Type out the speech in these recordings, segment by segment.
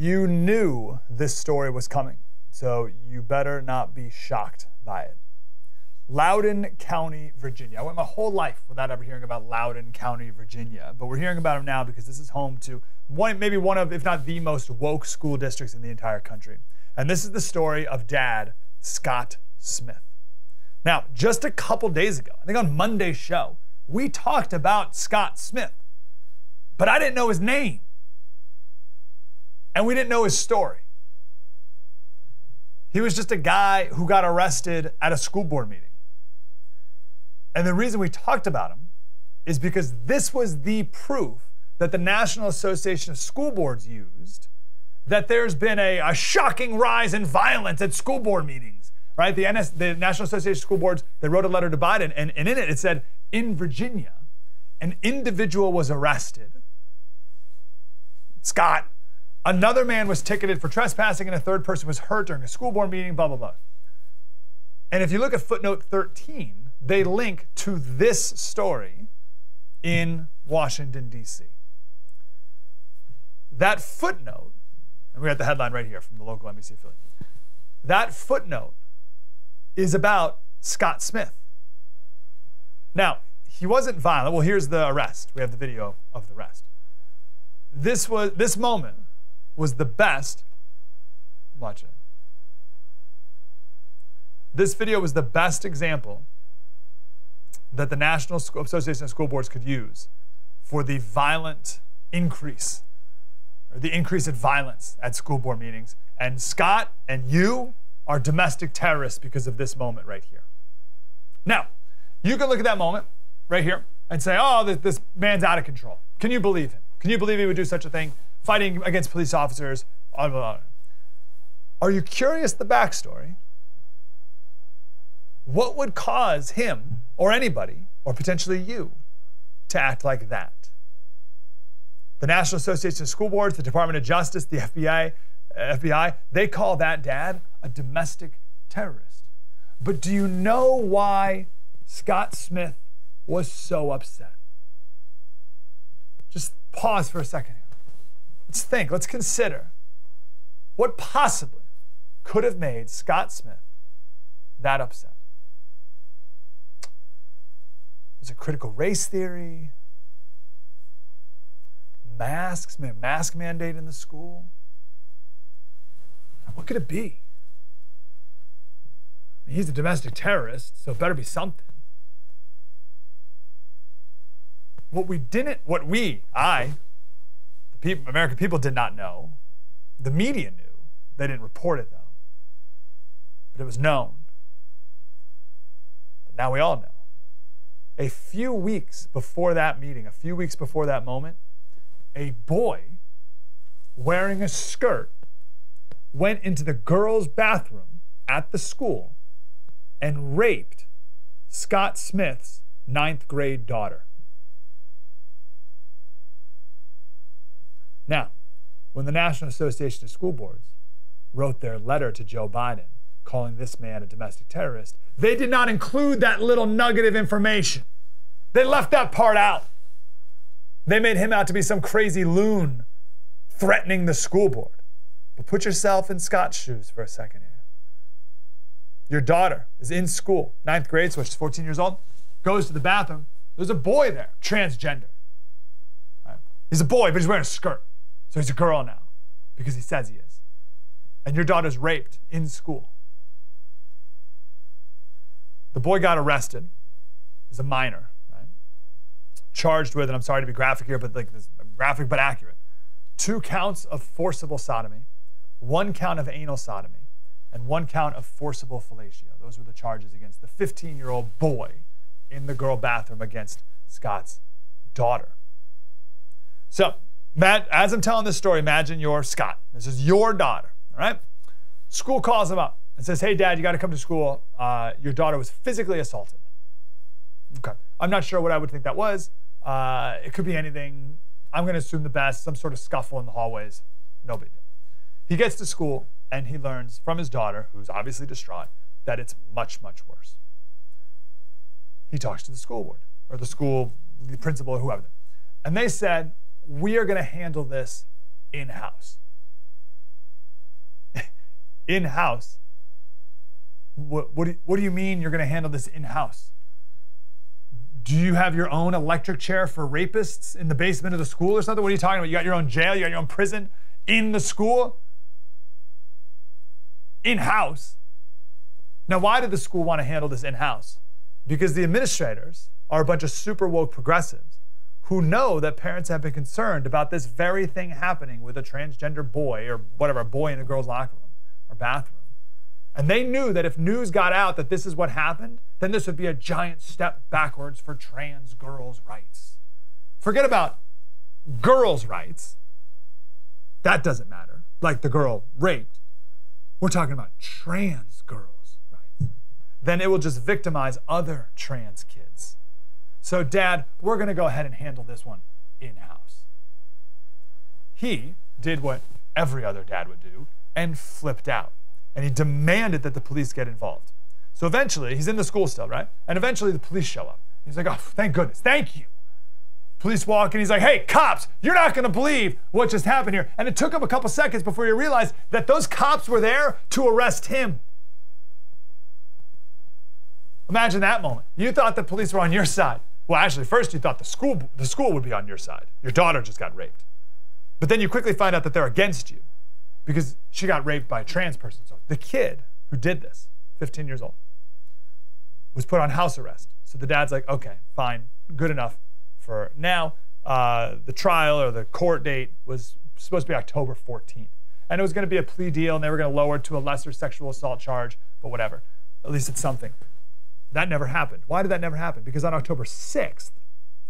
You knew this story was coming, so you better not be shocked by it. Loudoun County, Virginia. I went my whole life without ever hearing about Loudoun County, Virginia, but we're hearing about them now because this is home to maybe one of, if not the most woke school districts in the entire country. And this is the story of Dad, Scott Smith. Now, just a couple days ago, I think on Monday's show, we talked about Scott Smith, but I didn't know his name. And we didn't know his story. He was just a guy who got arrested at a school board meeting. And the reason we talked about him is because this was the proof that the National Association of School Boards used that there's been a shocking rise in violence at school board meetings, right? The National Association of School Boards, they wrote a letter to Biden, and in it said, in Virginia, an individual was arrested, Scott. Another man was ticketed for trespassing, and a third person was hurt during a school board meeting, blah, blah, blah. And if you look at footnote 13, they link to this story in Washington, D.C. That footnote, and we got the headline right here from the local NBC affiliate. That footnote is about Scott Smith. Now, he wasn't violent. Well, here's the arrest. We have the video of the arrest. This moment was the best. Watch it. This video was the best example that the National Association of School Boards could use for the violent increase, or the increase in violence at school board meetings. And Scott and you are domestic terrorists because of this moment right here. Now, you can look at that moment right here and say, oh, this man's out of control. Can you believe him? Can you believe he would do such a thing? Fighting against police officers, blah, blah, blah. Are you curious the backstory? What would cause him or anybody, or potentially you, to act like that? The National Association of School Boards, the Department of Justice, the FBI, they call that dad a domestic terrorist. But do you know why Scott Smith was so upset? Just pause for a second here. Let's think, let's consider what possibly could have made Scott Smith that upset. Was it critical race theory? Masks, mask mandate in the school? What could it be? I mean, he's a domestic terrorist, so it better be something. The American people did not know. The media knew. They didn't report it, though. But it was known. But now we all know. A few weeks before that meeting, a few weeks before that moment, a boy wearing a skirt went into the girls' bathroom at the school and raped Scott Smith's 9th grade daughter. Now, when the National Association of School Boards wrote their letter to Joe Biden calling this man a domestic terrorist, they did not include that little nugget of information. They left that part out. They made him out to be some crazy loon threatening the school board. But put yourself in Scott's shoes for a second here. Your daughter is in school, 9th grade, so she's 14 years old, goes to the bathroom. There's a boy there, transgender. Right? He's a boy, but he's wearing a skirt. So he's a girl now because he says he is. And your daughter's raped in school. The boy got arrested. He's a minor, right? Charged with, and I'm sorry to be graphic here, but like this, graphic but accurate, 2 counts of forcible sodomy, 1 count of anal sodomy, and 1 count of forcible fellatio. Those were the charges against the 15-year-old boy in the girl bathroom against Scott's daughter. So, Matt, as I'm telling this story, imagine you're Scott. This is your daughter, all right? School calls him up and says, hey, Dad, you got to come to school. Your daughter was physically assaulted. Okay. I'm not sure what I would think that was. It could be anything. I'm going to assume the best, some sort of scuffle in the hallways. No big deal. He gets to school, and he learns from his daughter, who's obviously distraught, that it's much, much worse. He talks to the school board, or the principal, or whoever. And they said, we are going to handle this in-house. in-house. What do you mean you're going to handle this in-house? Do you have your own electric chair for rapists in the basement of the school or something? What are you talking about? You got your own jail? You got your own prison in the school? In-house? Now, why did the school want to handle this in-house? Because the administrators are a bunch of super woke progressives who know that parents have been concerned about this very thing happening with a transgender boy or whatever, a boy in a girl's locker room or bathroom. And they knew that if news got out that this is what happened, then this would be a giant step backwards for trans girls' rights. Forget about girls' rights. That doesn't matter. Like the girl raped. We're talking about trans girls' rights. Then it will just victimize other trans kids. So, Dad, we're going to go ahead and handle this one in-house. He did what every other dad would do and flipped out. And he demanded that the police get involved. So eventually, he's in the school still, right? And eventually the police show up. He's like, oh, thank goodness, thank you. Police walk in, he's like, hey, cops, you're not gonna believe what just happened here. And it took him a couple seconds before he realized that those cops were there to arrest him. Imagine that moment. You thought the police were on your side. Well, actually, first you thought the school would be on your side. Your daughter just got raped. But then you quickly find out that they're against you because she got raped by a trans person. So the kid who did this, 15 years old, was put on house arrest. So the dad's like, okay, fine, good enough for now. The trial or the court date was supposed to be October 14th. And it was going to be a plea deal, and they were going to lower it to a lesser sexual assault charge, but whatever. At least it's something. That never happened. Why did that never happen? Because on October 6th,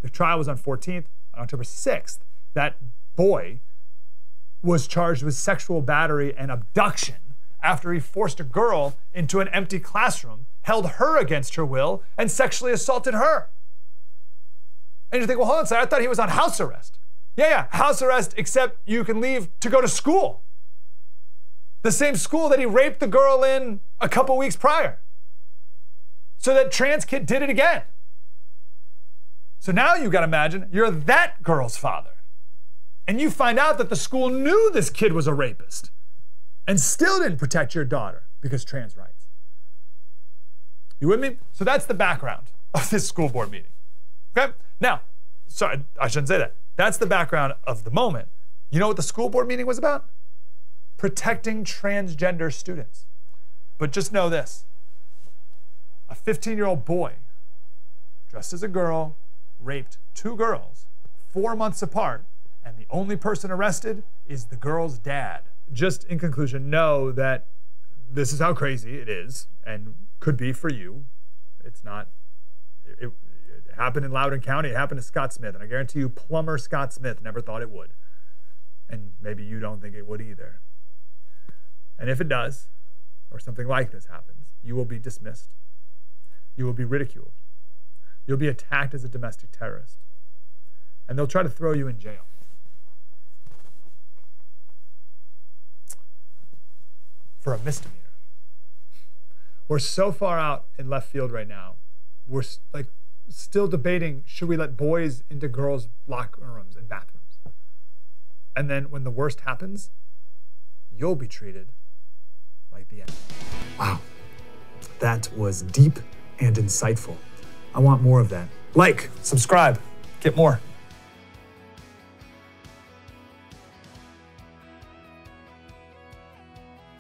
the trial was on 14th. On October 6th, that boy was charged with sexual battery and abduction after he forced a girl into an empty classroom, held her against her will, and sexually assaulted her. And you think, well, hold on a second, I thought he was on house arrest. Yeah, house arrest, except you can leave to go to school. The same school that he raped the girl in a couple weeks prior. So that trans kid did it again. So now you got to imagine you're that girl's father. And you find out that the school knew this kid was a rapist and still didn't protect your daughter because trans rights. You with me? So that's the background of this school board meeting. Okay? Now, sorry, I shouldn't say that. That's the background of the moment. You know what the school board meeting was about? Protecting transgender students. But just know this. A 15-year-old boy dressed as a girl raped 2 girls 4 months apart, and the only person arrested is the girl's dad. Just in conclusion, know that this is how crazy it is and could be for you. It's not, it happened in Loudoun County, it happened to Scott Smith, and I guarantee you plumber Scott Smith never thought it would. And maybe you don't think it would either. And if it does, or something like this happens, you will be dismissed. You will be ridiculed. You'll be attacked as a domestic terrorist. And they'll try to throw you in jail. For a misdemeanor. We're so far out in left field right now. We're like still debating, should we let boys into girls' locker rooms and bathrooms? And then when the worst happens, you'll be treated like the enemy. Wow. That was deep and insightful. I want more of that. Like, subscribe, get more.